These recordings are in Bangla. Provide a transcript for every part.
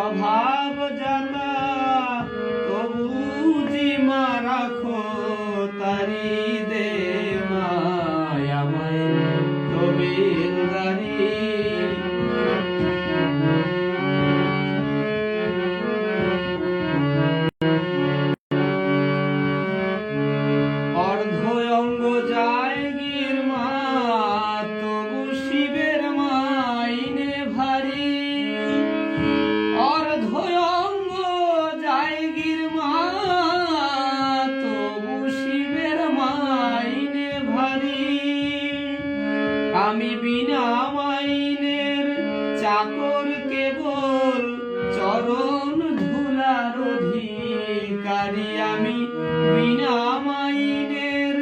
স্বভাব জাতা তবু জিমা রাখো তারি দে মায়াময় তবিলদারি অর্ধঅঙ্গ যায় গিরমা তবু শিবের মাইনে ভারী অর্ধঅঙ্গ যায় গিরমা তবু শিবের মাইনে ভারী আমি বিনা মাইনের চাকর কেবল চরণ ধুলার অধিকারী আমি বিনা মাইনের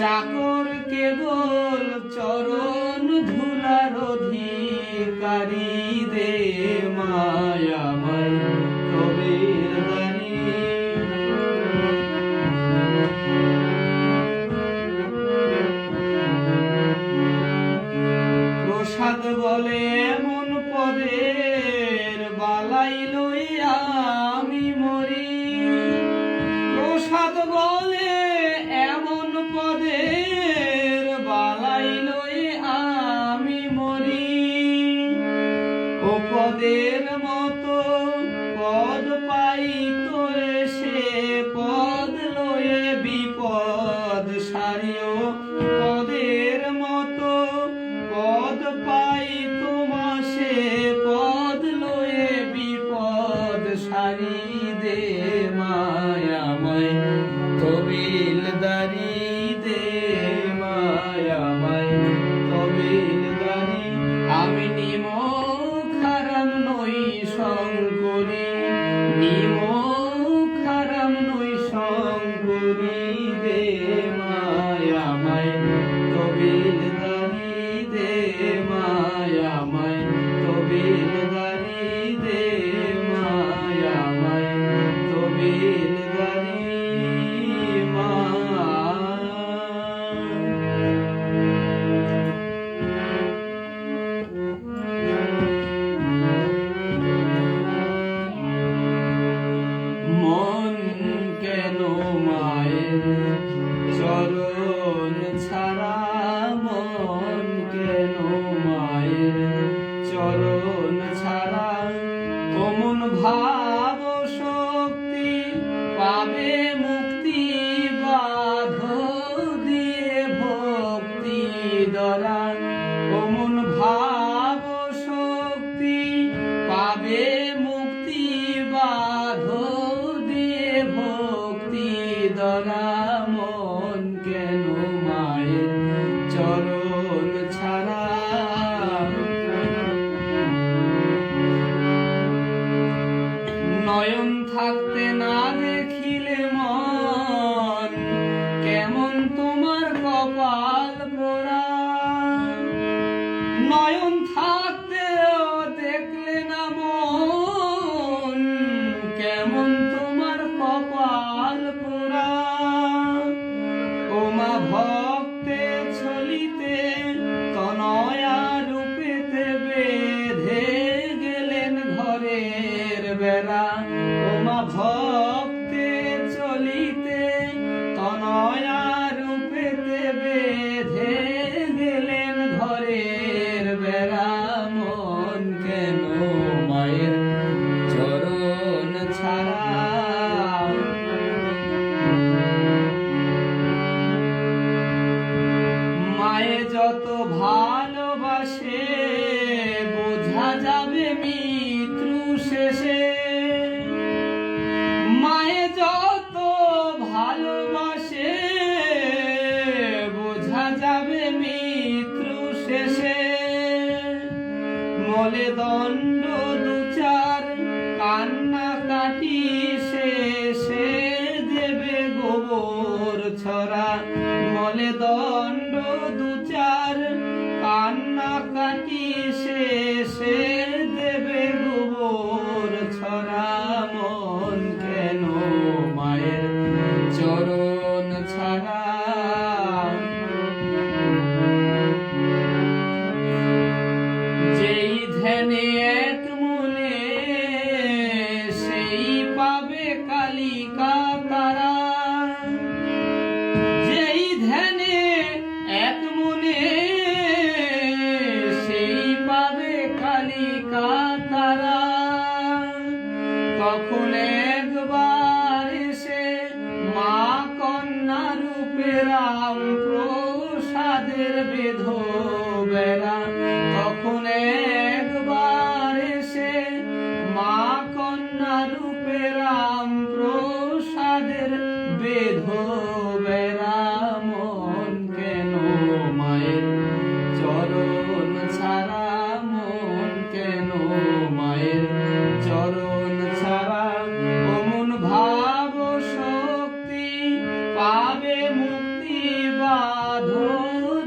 চাকর কেবল চরণ ধুলার অধিকারী দে মায়াময় তবিলদারি প্রসাদ বলে এমন পদের বালাই লইয়া আমি মরি প্রসাদ বলে এমন পদের বালাই লইয়া আমি মরি ও পদের মতো পদ পাই তোরে সে পদ লয়ে বিপদ সারিও পদের মতো পদ পাই তোমা সে পদ লয়ে বিপদ সারি দে মায়াময় তবিলদারি দে মায়াময় তবিলদারি আমি নিমক হারাম নই শঙ্করী নিমক হারাম নই শঙ্করী দে মায়াময় তবিলদারি দে মায়াময় তবিলদারি দে মায়াময় তবিলদারি মন কেন মায়ের চরণ ছাড়া মন কেন মায়ের চরণ ছাড়া অমন ভাব শক্তি পাবে মুক্তি বাধ দিয়ে ভক্তি দ্বারা অমন ভাব শক্তি পাবে মুক্তি বাধ দিয়ে ভক্তি দ্বারা মন কেন মায়ের চরণ ছাড়া নয়ন থাকতে না দেখিলে মন কেমন তোমার কপাল পোড়া নয়ন থাকতেও দেখলে না মন কেমন তোমার কপাল পোড়া ওমা ভক্তে ছলিতে তনয়া রূপেতে বেঁধে গেলেন ঘরের বেড়া ওমা ভক্তে চলিতে তনয়া রূপেতে বেঁধে গেলেন ঘরের বেড়া মন কেন মায়ের চরণ ছাড়া মায়ে যত ভালোবাসে বোঝা যাবে মৃত্যু শেষে বেধো বেড়া মন কেন মায়ের চরণ ছাড়া মন কেন মায়ের চরণ ছাড়া অমন ভাব শক্তি পাবে মুক্তি বাঁধো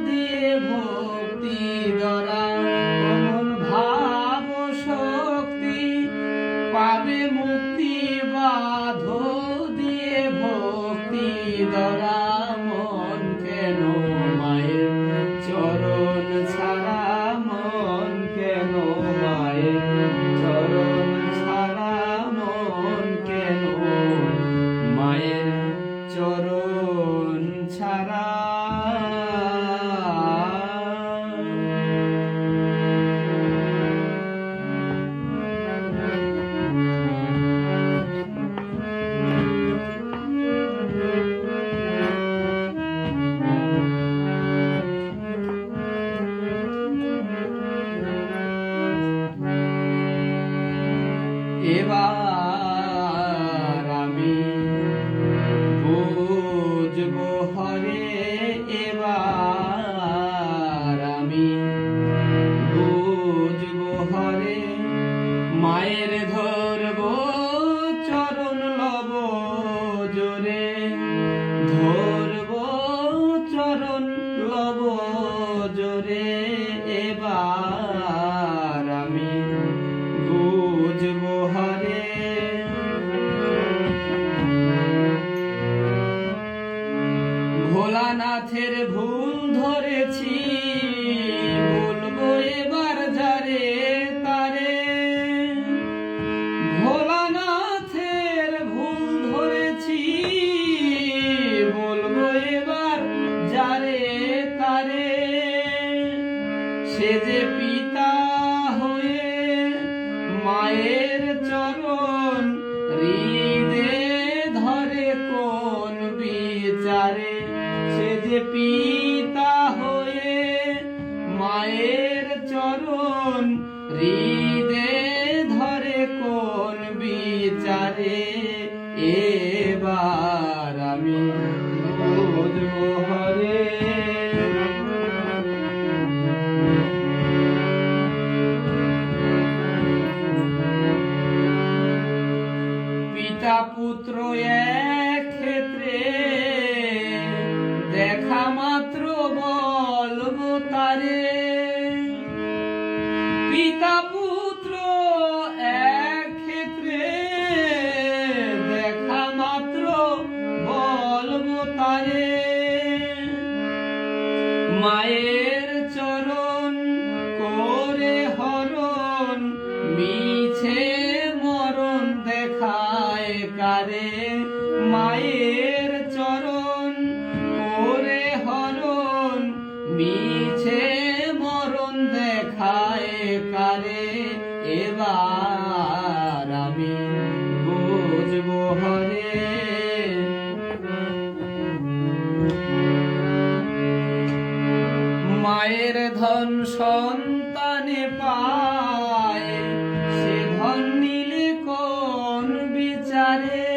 দিয়ে ভক্তি দ্বারা অমন ভাব শক্তি পাবে মুক্তি বাঁধো দিয়ে ভক্তি দ্বারা মন কেন মায়ের চরণ ছাড়া মন কেন মায়ের চরণ ছাড়া মন কেন মায়ের চরণ ছাড়া। এবার আমি বুঝবো হরে, এবার আমি বুঝবো হরে, মায়ের ধরবো চরণ লব জোরে, ধরবো চরণ লব জোরে, এবার আমি বুঝবো হরে। ভোলানাথের ভুল ধরেছি বলবো এবার যারে তারে, ভোলানাথের ভুল ধরেছি বলবো এবার যারে তারে, সে যে পিতা হয়ে মায়ের চরণ হৃদে ধরে কোন বিচারে, সে যে পিতা হয়ে মায়ের চরণ হৃদে ধরে কোন বিচারে, এবার আমি বুঝবো হরে। পিতা পুত্র এক ক্ষেত্রে দেখা মাত্র বলবো তারে, পিতা পুত্র এক ক্ষেত্রে দেখা মাত্র বলবো তারে, মায়ের চরণ করে হরণ মিছে মরণ দেখায় কারে, মায়ের চরণ করে হরণ মিছে মরণ দেখায় কারে, এবার আমি বুঝবো হরে। মায়ের ধন সন্তানে পায় সে ধন নিলে কোন বিচারে,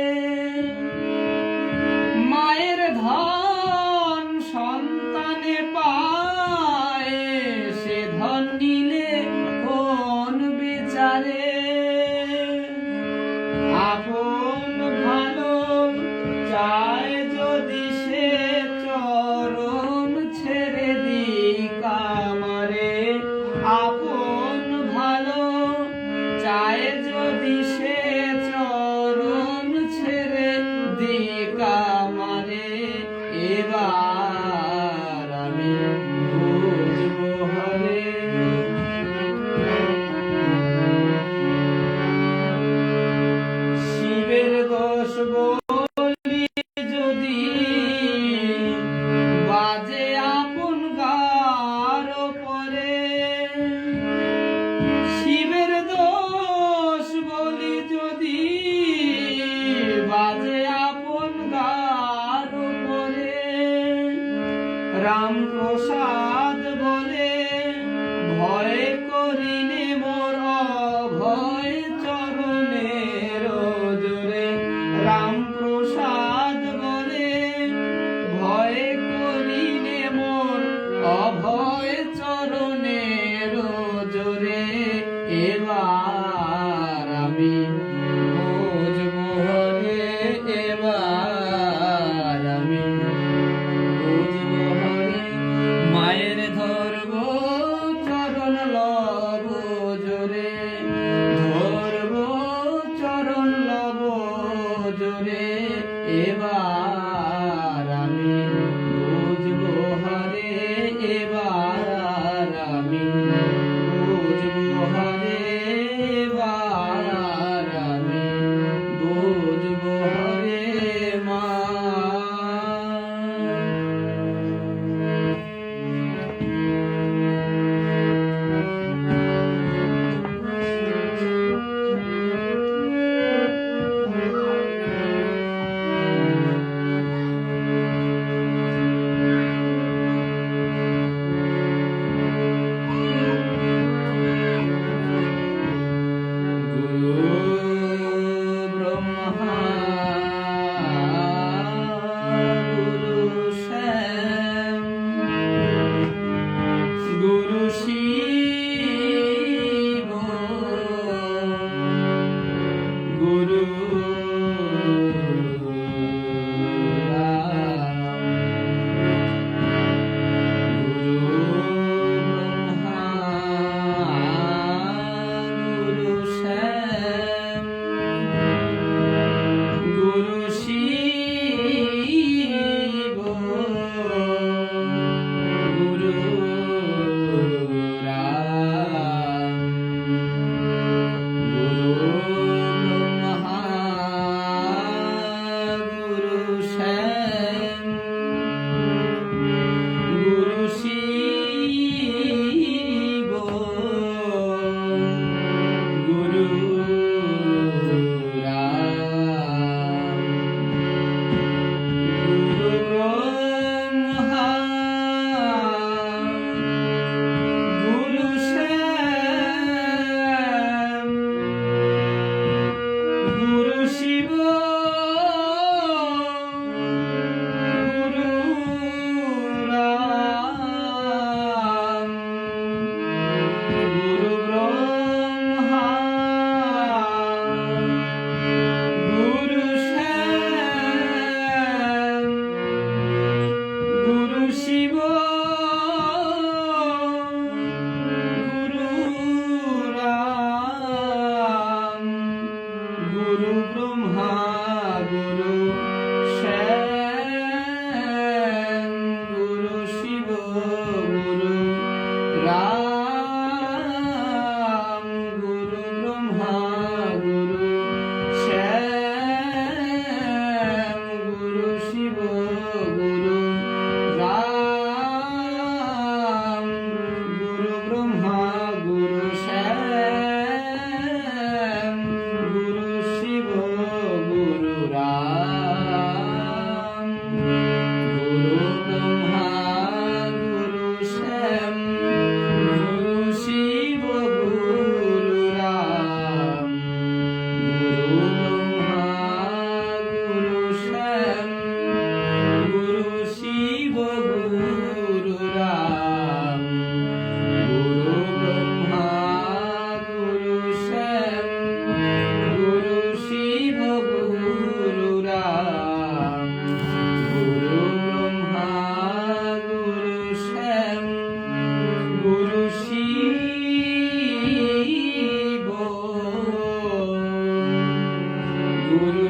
মায়ের ধন সন্তানে পায় সে ধন নিলে কোন বিচারে, গুরু